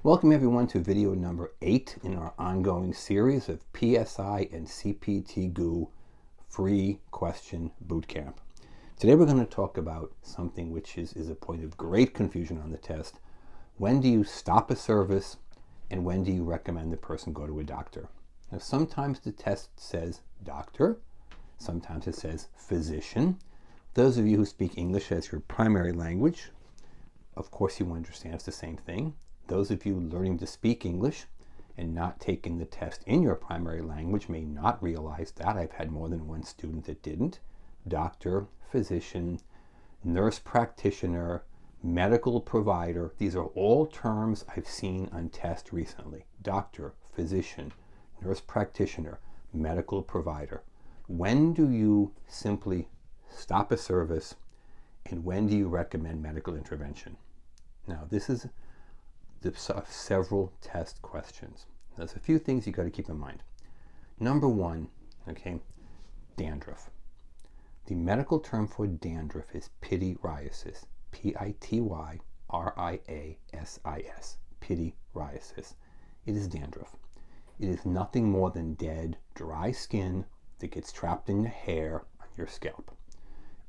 Welcome everyone to video number 8 in our ongoing series of PSI and CPT GU free question bootcamp. Today we're going to talk about something which is a point of great confusion on the test. When do you stop a service and when do you recommend the person go to a doctor? Now sometimes the test says doctor, sometimes it says physician. Those of you who speak English as your primary language, of course you understand it's the same thing. Those of you learning to speak English and not taking the test in your primary language may not realize that. I've had more than one student that didn't. Doctor, physician, nurse practitioner, medical provider, these are all terms I've seen on tests recently. Doctor, physician, nurse practitioner, medical provider. When do you simply stop a service and when do you recommend medical intervention? Now this is several test questions. There's a few things you got to keep in mind. Number one, okay, dandruff. The medical term for dandruff is pityriasis. Pityriasis. Pityriasis. It is dandruff. It is nothing more than dead, dry skin that gets trapped in the hair on your scalp.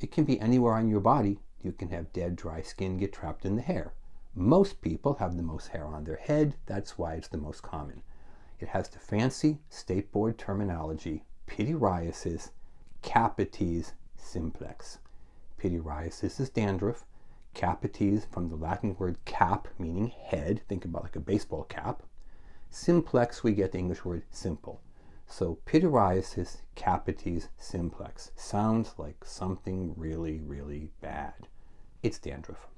It can be anywhere on your body. You can have dead, dry skin get trapped in the hair. Most people have the most hair on their head. That's why it's the most common. It has the fancy state board terminology, pityriasis capitis simplex. Pityriasis is dandruff. Capitis, from the Latin word cap, meaning head. Think about like a baseball cap. Simplex, we get the English word simple. So pityriasis capitis simplex sounds like something really, really bad. It's dandruff.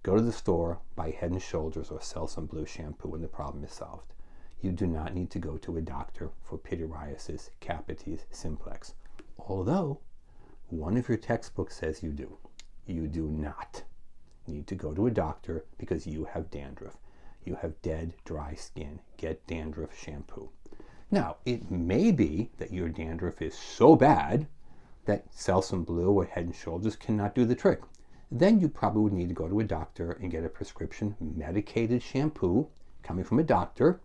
Go to the store, buy Head & Shoulders or Sell Some Blue shampoo and the problem is solved. You do not need to go to a doctor for pityriasis capitis simplex. Although, one of your textbooks says you do. You do not need to go to a doctor because you have dandruff. You have dead, dry skin. Get dandruff shampoo. Now, it may be that your dandruff is so bad that Sell Some Blue or Head & Shoulders cannot do the trick. Then you probably would need to go to a doctor and get a prescription medicated shampoo coming from a doctor,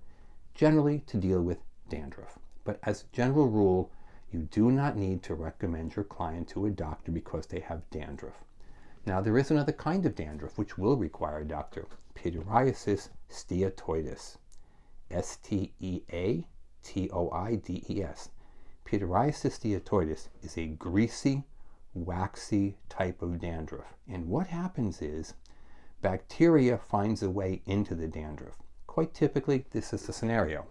generally to deal with dandruff. But as a general rule, you do not need to recommend your client to a doctor because they have dandruff. Now there is another kind of dandruff which will require a doctor, pityriasis steatoides. Steatoides. Pityriasis steatoides is a greasy, waxy type of dandruff. And what happens is bacteria finds a way into the dandruff. Quite typically, this is the scenario.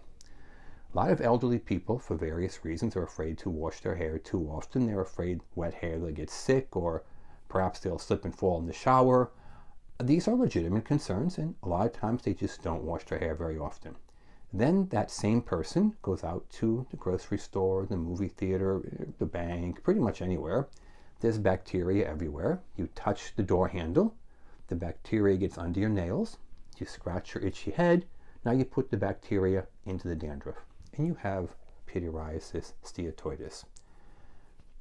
A lot of elderly people, for various reasons, are afraid to wash their hair too often. They're afraid wet hair they'll get sick, or perhaps they'll slip and fall in the shower. These are legitimate concerns, and a lot of times they just don't wash their hair very often. Then that same person goes out to the grocery store, the movie theater, the bank, pretty much anywhere. There's bacteria everywhere. You touch the door handle, the bacteria gets under your nails, you scratch your itchy head, now you put the bacteria into the dandruff, and you have pityriasis steatoides.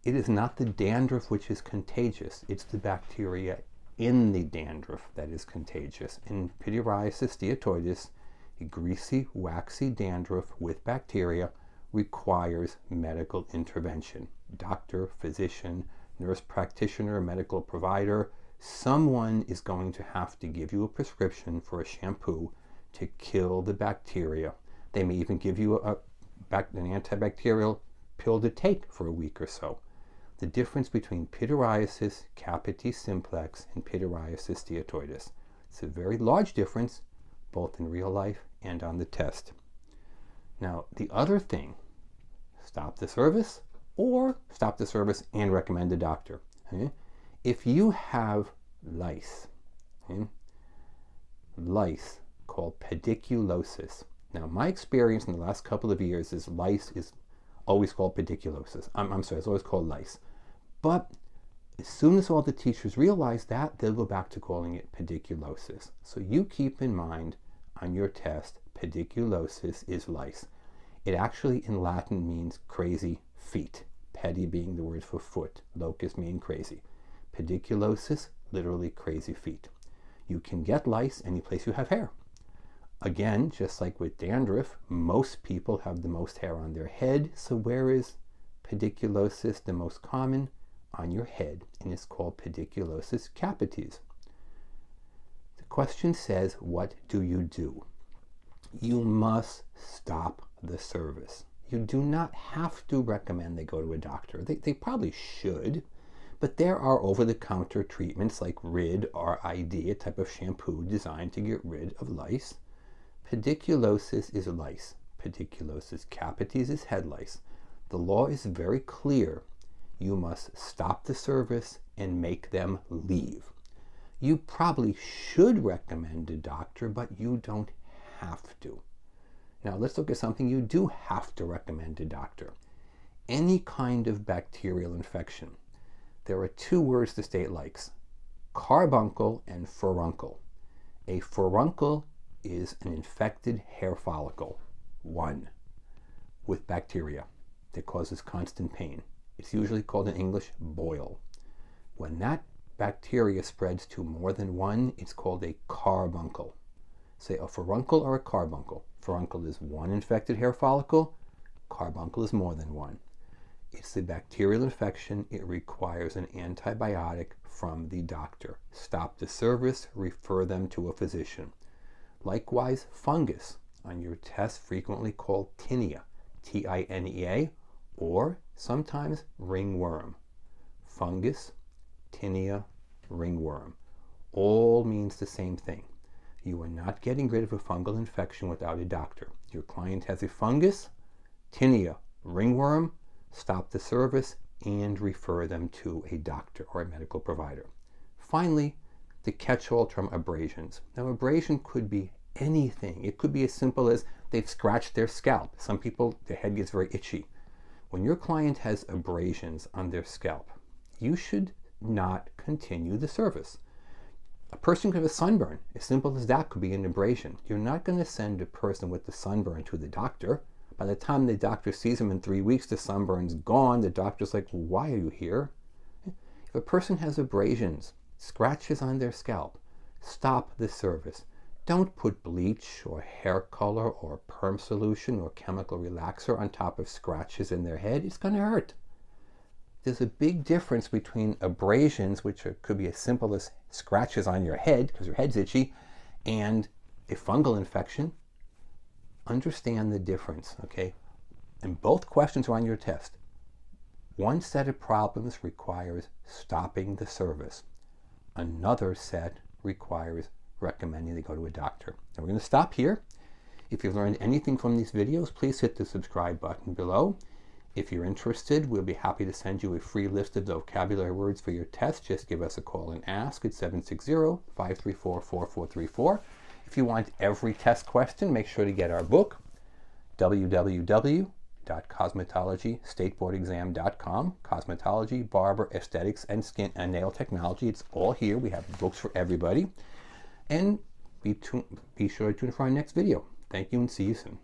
It is not the dandruff which is contagious, it's the bacteria in the dandruff that is contagious. In pityriasis steatoides, a greasy, waxy dandruff with bacteria requires medical intervention. Doctor, physician, nurse practitioner, medical provider, someone is going to have to give you a prescription for a shampoo to kill the bacteria. They may even give you an antibacterial pill to take for a week or so. The difference between pityriasis capitis simplex and pityriasis steatoides. It's a very large difference, both in real life and on the test. Now, the other thing, stop the service or stop the service and recommend a doctor. Okay? If you have lice, okay? Lice called pediculosis. Now, my experience in the last couple of years is lice is always called pediculosis. I'm sorry, it's always called lice. But as soon as all the teachers realize that, they'll go back to calling it pediculosis. So you keep in mind on your test, pediculosis is lice. It actually in Latin means crazy feet. Pedi being the word for foot, locus meaning crazy. Pediculosis, literally crazy feet. You can get lice any place you have hair. Again, just like with dandruff, most people have the most hair on their head. So where is pediculosis the most common? On your head, and it's called pediculosis capitis. The question says, what do? You must stop the service. You do not have to recommend they go to a doctor. They probably should, but there are over-the-counter treatments like RID, R-I-D, a type of shampoo designed to get rid of lice. Pediculosis is lice. Pediculosis capitis is head lice. The law is very clear. You must stop the service and make them leave. You probably should recommend a doctor, but you don't have to. Now let's look at something you do have to recommend a doctor. Any kind of bacterial infection. There are two words the state likes: carbuncle and furuncle. A furuncle is an infected hair follicle, one, with bacteria that causes constant pain. It's usually called in English boil. When that bacteria spreads to more than one, it's called a carbuncle. Say a furuncle or a carbuncle. Furuncle is one infected hair follicle. Carbuncle is more than one. It's a bacterial infection. It requires an antibiotic from the doctor. Stop the service, refer them to a physician. Likewise, fungus, on your test frequently called tinea, T-I-N-E-A, or sometimes ringworm. Fungus, tinea, ringworm, all means the same thing. You are not getting rid of a fungal infection without a doctor. Your client has a fungus, tinea, ringworm, stop the service and refer them to a doctor or a medical provider. Finally, the catch-all term abrasions. Now, abrasion could be anything. It could be as simple as they've scratched their scalp. Some people, their head gets very itchy. When your client has abrasions on their scalp, you should not continue the service. A person could have a sunburn. As simple as that could be an abrasion. You're not going to send a person with the sunburn to the doctor. By the time the doctor sees him in 3 weeks, the sunburn's gone. The doctor's like, well, why are you here? If a person has abrasions, scratches on their scalp, stop the service. Don't put bleach or hair color or perm solution or chemical relaxer on top of scratches in their head. It's going to hurt. There's a big difference between abrasions, which could be as simple as scratches on your head because your head's itchy, and a fungal infection. Understand the difference, okay? And both questions are on your test. One set of problems requires stopping the service. Another set requires recommending they go to a doctor. Now we're going to stop here. If you've learned anything from these videos, please hit the subscribe button below. If you're interested, we'll be happy to send you a free list of vocabulary words for your test. Just give us a call and ask at 760-534-4434. If you want every test question, make sure to get our book, www.cosmetologystateboardexam.com. Cosmetology, barber, aesthetics, and skin and nail technology. It's all here. We have books for everybody. And be sure to tune in for our next video. Thank you and see you soon.